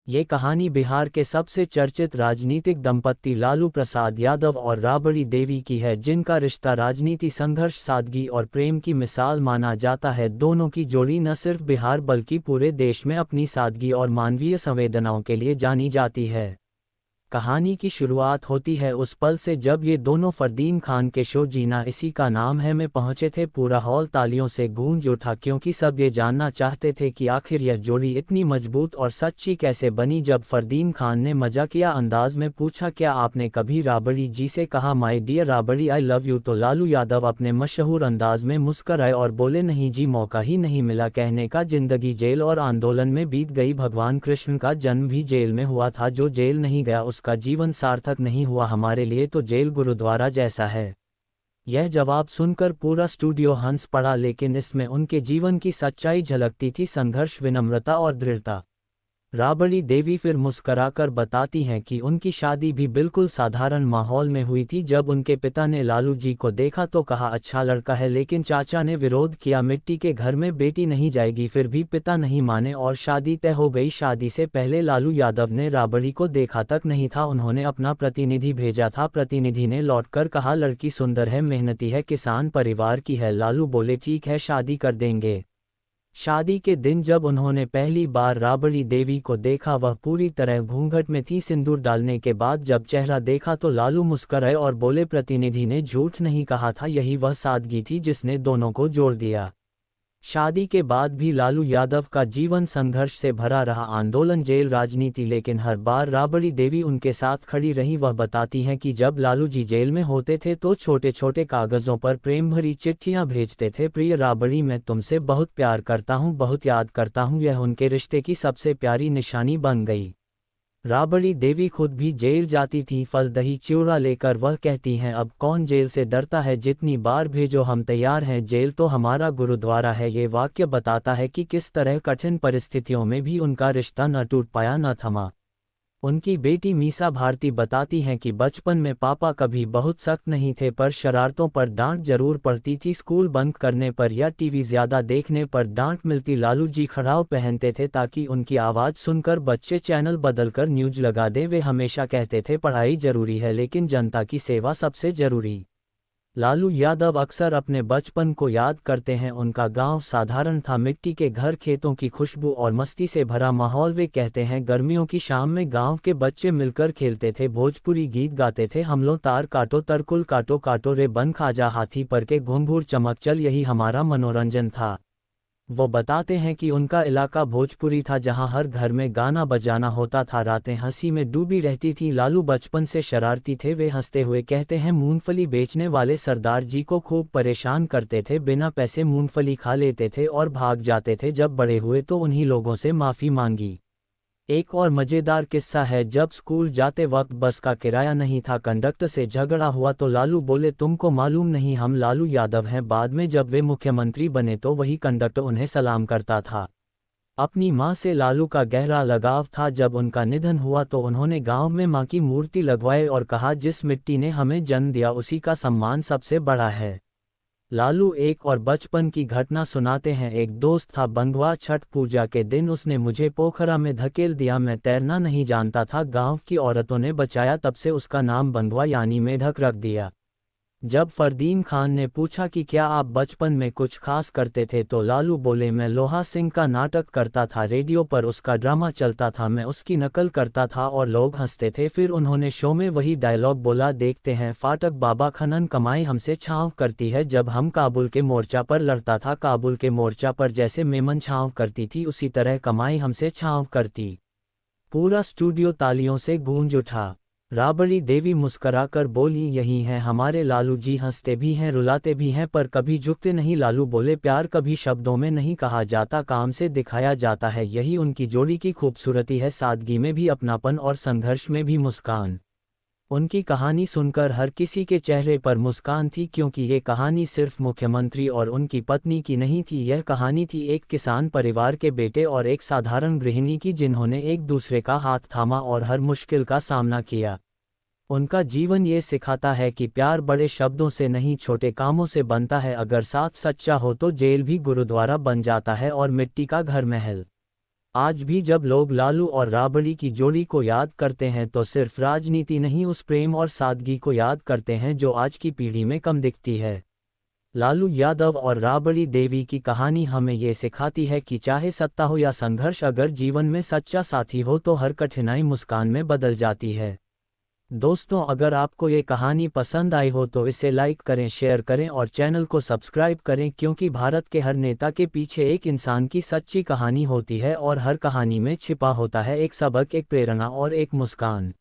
ये कहानी बिहार के सबसे चर्चित राजनीतिक दंपत्ति लालू प्रसाद यादव और राबड़ी देवी की है, जिनका रिश्ता राजनीति संघर्ष, सादगी और प्रेम की मिसाल माना जाता है। दोनों की जोड़ी न सिर्फ बिहार बल्कि पूरे देश में अपनी सादगी और मानवीय संवेदनाओं के लिए जानी जाती है। कहानी की शुरुआत होती है उस पल से जब ये दोनों फरदीन खान के शो जीना इसी का नाम है में पहुंचे थे। पूरा हॉल तालियों से गूंज उठा, क्योंकि सब ये जानना चाहते थे कि आखिर यह जोड़ी इतनी मजबूत और सच्ची कैसे बनी। जब फरदीन खान ने मजाकिया अंदाज में पूछा, क्या आपने कभी राबड़ी जी से कहा my dear Rabri I love you, तो लालू यादव अपने मशहूर अंदाज में मुस्कराए और बोले, नहीं जी, मौका ही नहीं मिला कहने का। जिंदगी जेल और आंदोलन में बीत गई। भगवान कृष्ण का जन्म भी जेल में हुआ था। जो जेल नहीं गया उसका जीवन सार्थक नहीं हुआ। हमारे लिए तो जेल गुरुद्वारा जैसा है। यह जवाब सुनकर पूरा स्टूडियो हंस पड़ा, लेकिन इसमें उनके जीवन की सच्चाई झलकती थी, संघर्ष, विनम्रता और दृढ़ता। राबड़ी देवी फिर मुस्कराकर बताती हैं कि उनकी शादी भी बिल्कुल साधारण माहौल में हुई थी। जब उनके पिता ने लालू जी को देखा तो कहा, अच्छा लड़का है, लेकिन चाचा ने विरोध किया, मिट्टी के घर में बेटी नहीं जाएगी। फिर भी पिता नहीं माने और शादी तय हो गई। शादी से पहले लालू यादव ने राबड़ी को देखा तक नहीं था। उन्होंने अपना प्रतिनिधि भेजा था। प्रतिनिधि ने लौटकर कहा, लड़की सुंदर है, मेहनती है, किसान परिवार की है। लालू बोले, ठीक है, शादी कर देंगे। शादी के दिन जब उन्होंने पहली बार राबड़ी देवी को देखा, वह पूरी तरह घूंघट में थी। सिंदूर डालने के बाद जब चेहरा देखा तो लालू मुस्कुराए और बोले, प्रतिनिधि ने झूठ नहीं कहा था, यही वह सादगी थी जिसने दोनों को जोड़ दिया। शादी के बाद भी लालू यादव का जीवन संघर्ष से भरा रहा, आंदोलन, जेल, राजनीति, लेकिन हर बार राबड़ी देवी उनके साथ खड़ी रही। वह बताती हैं कि जब लालू जी जेल में होते थे तो छोटे छोटे कागजों पर प्रेम भरी चिट्ठियां भेजते थे। प्रिय राबड़ी, मैं तुमसे बहुत प्यार करता हूं, बहुत याद करता हूं। यह उनके रिश्ते की सबसे प्यारी निशानी बन गई। राबड़ी देवी खुद भी जेल जाती थी, फल दही चिवड़ा लेकर। वह कहती हैं, अब कौन जेल से डरता है, जितनी बार भेजो हम तैयार हैं, जेल तो हमारा गुरुद्वारा है। ये वाक्य बताता है कि किस तरह कठिन परिस्थितियों में भी उनका रिश्ता न टूट पाया, न थमा। उनकी बेटी मीसा भारती बताती हैं कि बचपन में पापा कभी बहुत सख्त नहीं थे, पर शरारतों पर डांट जरूर पड़ती थी। स्कूल बंक करने पर या टीवी ज्यादा देखने पर डांट मिलती। लालू जी खड़ाव पहनते थे ताकि उनकी आवाज़ सुनकर बच्चे चैनल बदलकर न्यूज लगा दें। वे हमेशा कहते थे, पढ़ाई जरूरी है लेकिन जनता की सेवा सबसे जरूरी। लालू यादव अक्सर अपने बचपन को याद करते हैं। उनका गांव साधारण था, मिट्टी के घर, खेतों की खुशबू और मस्ती से भरा माहौल। वे कहते हैं, गर्मियों की शाम में गांव के बच्चे मिलकर खेलते थे, भोजपुरी गीत गाते थे, हम लोग तार काटो तरकुल काटो काटो रे बन खाजा हाथी पर के घुंघूर चमक चल, यही हमारा मनोरंजन था। वो बताते हैं कि उनका इलाका भोजपुरी था, जहां हर घर में गाना बजाना होता था, रातें हंसी में डूबी रहती थीं। लालू बचपन से शरारती थे। वे हंसते हुए कहते हैं, मूंगफली बेचने वाले सरदार जी को खूब परेशान करते थे, बिना पैसे मूंगफली खा लेते थे और भाग जाते थे। जब बड़े हुए तो उन्हीं लोगों से माफ़ी मांगी। एक और मज़ेदार किस्सा है, जब स्कूल जाते वक्त बस का किराया नहीं था, कंडक्टर से झगड़ा हुआ तो लालू बोले, तुमको मालूम नहीं हम लालू यादव हैं। बाद में जब वे मुख्यमंत्री बने तो वही कंडक्टर उन्हें सलाम करता था। अपनी मां से लालू का गहरा लगाव था। जब उनका निधन हुआ तो उन्होंने गांव में मां की मूर्ति लगवाई और कहा, जिस मिट्टी ने हमें जन्म दिया उसी का सम्मान सबसे बड़ा है। लालू एक और बचपन की घटना सुनाते हैं। एक दोस्त था बंधुआ, छठ पूजा के दिन उसने मुझे पोखरा में धकेल दिया। मैं तैरना नहीं जानता था, गांव की औरतों ने बचाया, तब से उसका नाम बंधुआ यानी मेढक रख दिया। जब फरदीन खान ने पूछा कि क्या आप बचपन में कुछ खास करते थे तो लालू बोले, मैं लोहा सिंह का नाटक करता था, रेडियो पर उसका ड्रामा चलता था, मैं उसकी नकल करता था और लोग हंसते थे। फिर उन्होंने शो में वही डायलॉग बोला, देखते हैं फाटक बाबा, खनन कमाई हमसे छाँव करती है। जब हम काबुल के मोर्चा पर लड़ता था, काबुल के मोर्चा पर जैसे मेमन छाँव करती थी, उसी तरह कमाई हमसे छाँव करती। पूरा स्टूडियो तालियों से गूंज उठा। राबड़ी देवी मुस्कराकर बोली, यही है हमारे लालू जी, हंसते भी हैं, रुलाते भी हैं, पर कभी झुकते नहीं। लालू बोले, प्यार कभी शब्दों में नहीं कहा जाता, काम से दिखाया जाता है, यही उनकी जोड़ी की खूबसूरती है, सादगी में भी अपनापन और संघर्ष में भी मुस्कान। उनकी कहानी सुनकर हर किसी के चेहरे पर मुस्कान थी, क्योंकि ये कहानी सिर्फ मुख्यमंत्री और उनकी पत्नी की नहीं थी, यह कहानी थी एक किसान परिवार के बेटे और एक साधारण गृहिणी की, जिन्होंने एक दूसरे का हाथ थामा और हर मुश्किल का सामना किया। उनका जीवन ये सिखाता है कि प्यार बड़े शब्दों से नहीं, छोटे कामों से बनता है। अगर साथ सच्चा हो तो जेल भी गुरुद्वारा बन जाता है और मिट्टी का घर महल। आज भी जब लोग लालू और राबड़ी की जोड़ी को याद करते हैं तो सिर्फ राजनीति नहीं, उस प्रेम और सादगी को याद करते हैं जो आज की पीढ़ी में कम दिखती है। लालू यादव और राबड़ी देवी की कहानी हमें ये सिखाती है कि चाहे सत्ता हो या संघर्ष, अगर जीवन में सच्चा साथी हो तो हर कठिनाई मुस्कान में बदल जाती है। दोस्तों, अगर आपको ये कहानी पसंद आई हो तो इसे लाइक करें, शेयर करें और चैनल को सब्सक्राइब करें, क्योंकि भारत के हर नेता के पीछे एक इंसान की सच्ची कहानी होती है और हर कहानी में छिपा होता है एक सबक, एक प्रेरणा और एक मुस्कान।